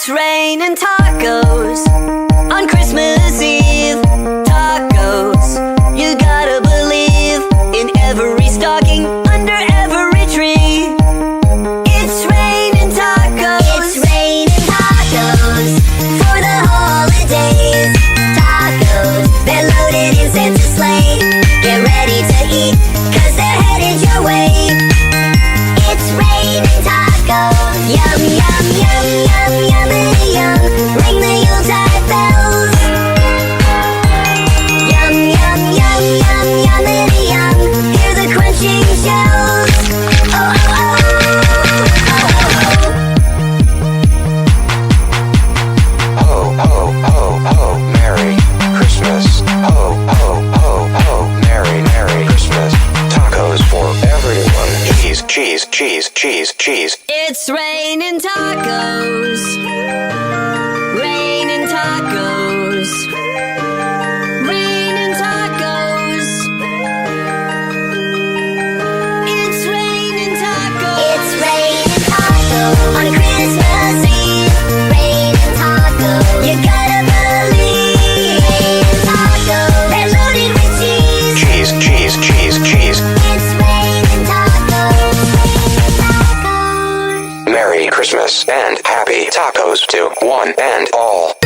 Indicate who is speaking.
Speaker 1: raining tacos on Christmas Eve. Tacos, you gotta believe in every stocking, under every tree. It's raining tacos.
Speaker 2: It's raining tacos for the holidays. Tacos, they're loaded in Santa's sleigh. Get ready to eat, 'cause they're headed your way. It's raining tacos. Yum, yum, yum, yum, yummity yum. Ring the Yuletide bells. Yum, yum, yum, yum, yummity yum. Hear the crunching shells. Oh, oh, oh, oh, oh, oh.
Speaker 3: Ho, ho, ho, ho, Merry Christmas. Ho, ho, ho, ho, Merry, Merry Christmas. Tacos for everyone. Cheese, cheese, cheese, cheese, cheese.
Speaker 1: It's raining tacos. Raining tacos. Raining tacos. It's raining tacos.
Speaker 2: It's raining tacos on Christmas Eve. Raining tacos, you gotta believe. Raining tacos, they're loaded with cheese.
Speaker 3: Cheese, cheese, cheese, cheese.
Speaker 2: It's raining tacos. Raining tacos.
Speaker 3: Merry Christmas and happy tacos to one and all.